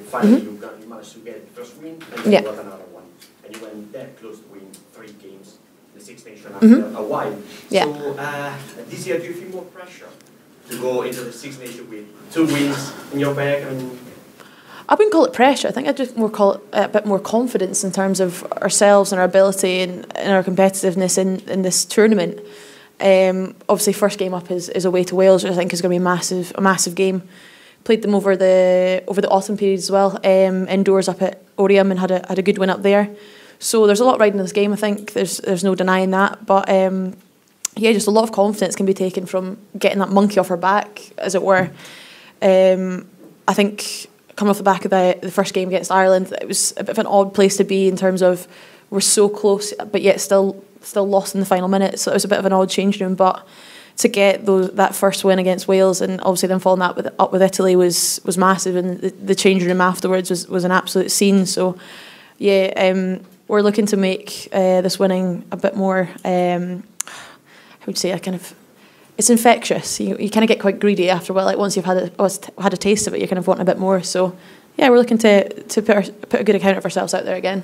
finally you managed to get the first win, and then you got another one. And you went that close to win 3 games, the Six Nations after a while. So this year, do you feel more pressure to go into the Six Nations with 2 wins in your bag? I wouldn't call it pressure. I think I'd just call it a bit more confidence in terms of ourselves and our ability and our competitiveness in this tournament. Obviously, first game up is away to Wales, which I think is going to be a massive game. Played them over the autumn period as well, indoors up at Oriam, and had a good win up there. So there's a lot riding in this game. I think there's no denying that. But just a lot of confidence can be taken from getting that monkey off our back, as it were. I think coming off the back of the first game against Ireland, it was a bit of an odd place to be in terms of we're so close, but yet still lost in the final minute. So it was a bit of an odd change room. But to get that first win against Wales, and obviously then following that up with Italy was massive, and the change room afterwards was an absolute scene. So we're looking to make this winning a bit more. I would say it's infectious. You kind of get quite greedy after a while. Like once you've had a taste of it, you kind of want a bit more. So we're looking to put a good account of ourselves out there again.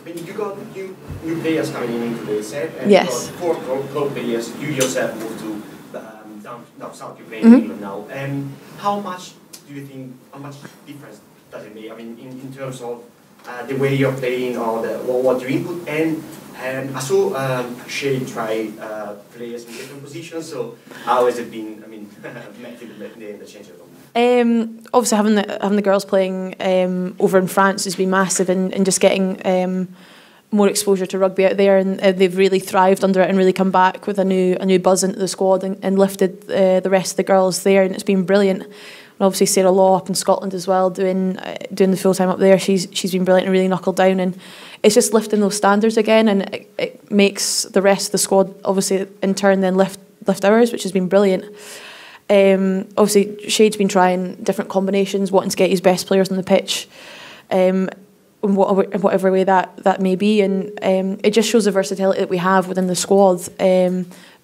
You got new players coming into the set, and yes. You got 4 pro players. You yourself moved to South Ukraine now. How much do you think? How much difference does it make? I mean, in terms of the way you're playing or what you input, and I saw Shay try players in different positions. So how has it been? I mean, met in the change room. Obviously, having the girls playing over in France has been massive, and just getting more exposure to rugby out there, and they've really thrived under it and really come back with a new buzz into the squad, and lifted the rest of the girls there, and it's been brilliant. And obviously Sarah Law up in Scotland as well, doing the full time up there. She's been brilliant and really knuckled down, and it's just lifting those standards again, and it makes the rest of the squad obviously in turn then lift ours, which has been brilliant. Obviously Shade's been trying different combinations, wanting to get his best players on the pitch, in whatever way that may be, and it just shows the versatility that we have within the squad,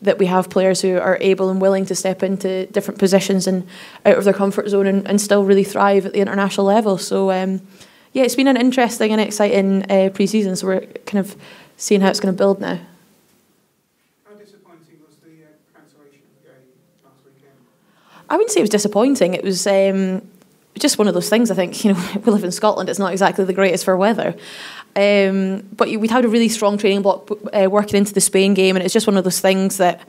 that we have players who are able and willing to step into different positions and out of their comfort zone, and still really thrive at the international level. So it's been an interesting and exciting pre-season, so we're kind of seeing how it's going to build now. How disappointing was the cancellation of the game last weekend? I wouldn't say it was disappointing. It was just one of those things. I think, we live in Scotland, it's not exactly the greatest for weather, but we'd had a really strong training block working into the Spain game, and it's just one of those things that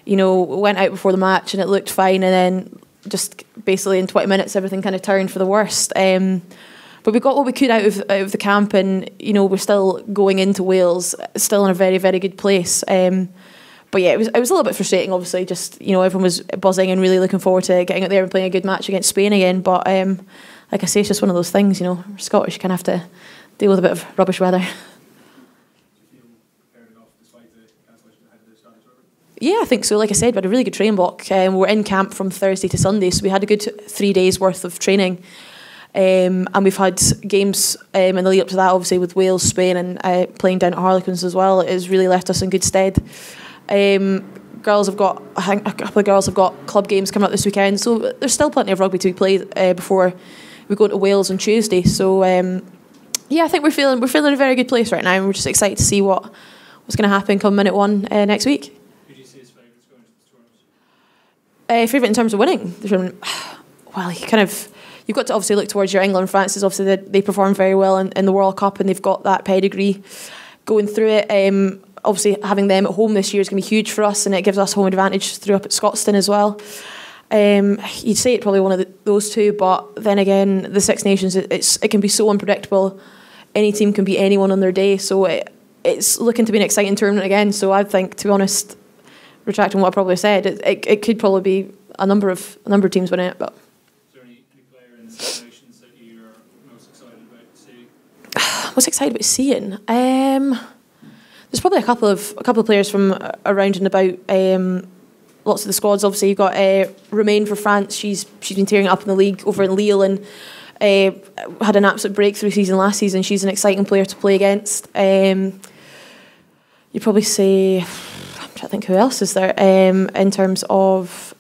went out before the match and it looked fine, and then just basically in 20 minutes everything kind of turned for the worst. But we got what we could out of the camp, and we're still going into Wales still in a very, very good place. But it was a little bit frustrating, obviously. Just everyone was buzzing and really looking forward to getting out there and playing a good match against Spain again. But like I say, it's just one of those things. We're Scottish, you kind of have to deal with a bit of rubbish weather. Yeah, I think so. Like I said, we had a really good training block. We were in camp from Thursday to Sunday, so we had a good 3 days worth of training. And we've had games in the lead up to that, obviously with Wales, Spain, and playing down at Harlequins as well. It has really left us in good stead. Girls have got, I think a couple of girls have got club games coming up this weekend, so there's still plenty of rugby to be played before we go to Wales on Tuesday. So I think we're feeling in a very good place right now, and we're just excited to see what's going to happen come minute 1 next week. Who do you see as favourites going into this tournament? Favourite in terms of winning? Well, you've got to obviously look towards your England. France is obviously they performed very well in the World Cup, and they've got that pedigree going through it. Obviously, having them at home this year is going to be huge for us, and it gives us home advantage through up at Scotstoun as well. You'd say it's probably one of those two, but then again, the Six Nations, it can be so unpredictable. Any team can beat anyone on their day, so it's looking to be an exciting tournament again. So I think, to be honest, retracting what I probably said, it could probably be a number of teams winning it. But is there any player in the Six Nations that you're most excited about seeing? Most excited about seeing? There's probably a couple of players from around and about lots of the squads. Obviously, you've got Romain for France. She's been tearing it up in the league over in Lille, and had an absolute breakthrough season last season. She's an exciting player to play against. You'd probably say, I'm trying to think who else is there in terms of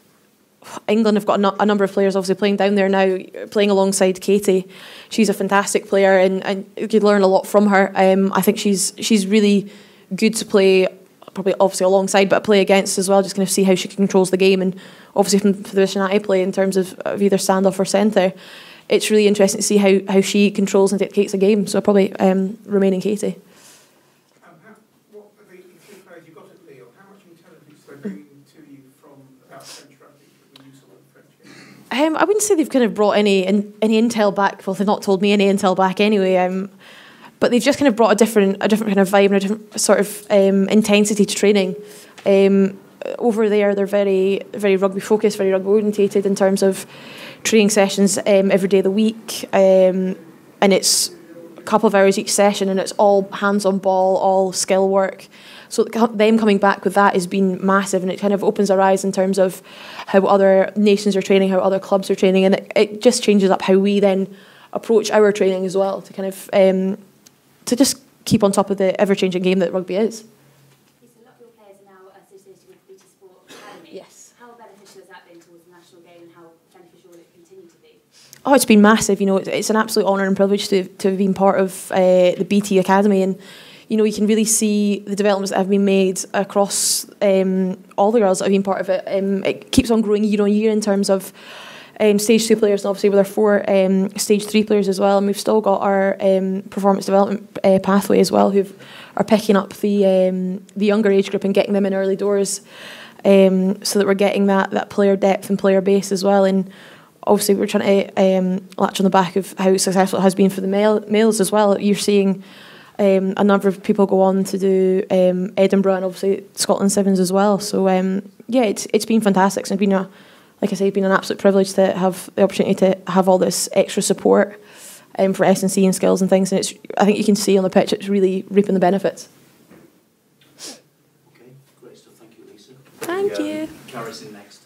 England have got a number of players obviously playing down there now, playing alongside Katie. She's a fantastic player, and you could learn a lot from her. I think she's really good to play, probably obviously alongside, but play against as well. Just kind of see how she controls the game, and obviously from the position I play in terms of either standoff or centre, it's really interesting to see how she controls and dictates a game. So probably remaining Katie. What are the key players you got at Lille? How much intelligence are they bringing to you from about French rugby when you saw the French game? I wouldn't say they've kind of brought any intel back. Well, they've not told me any intel back anyway. But they've just kind of brought a different kind of vibe and a different sort of intensity to training. Over there, they're very, very rugby focused, very rugby orientated in terms of training sessions every day of the week, and it's a couple of hours each session, and it's all hands on ball, all skill work. So them coming back with that has been massive, and it kind of opens our eyes in terms of how other nations are training, how other clubs are training, and it just changes up how we then approach our training as well, to kind of to just keep on top of the ever-changing game that rugby is. Yes, a lot of your players are now associated with Beatty Academy. Yes. How beneficial has that been towards the national game, and how beneficial will it continue to be? Oh, it's been massive. You know, it's an absolute honour and privilege to have been part of the Beatty Academy, and you know, you can really see the developments that have been made across all the girls that have been part of it. It keeps on growing year on year in terms of stage 2 players, and obviously with our 4 stage 3 players as well, and we've still got our performance development pathway as well, who are picking up the younger age group and getting them in early doors, so that we're getting that player depth and player base as well. And obviously we're trying to latch on the back of how successful it has been for the males as well. You're seeing a number of people go on to do Edinburgh and obviously Scotland Sevens as well. So yeah, it's been fantastic. It's been like I say, it's been an absolute privilege to have the opportunity to have all this extra support for S&C and skills and things. And I think you can see on the pitch, it's really reaping the benefits. Okay, great stuff. Thank you, Lisa. Thank you. Carrie's in next.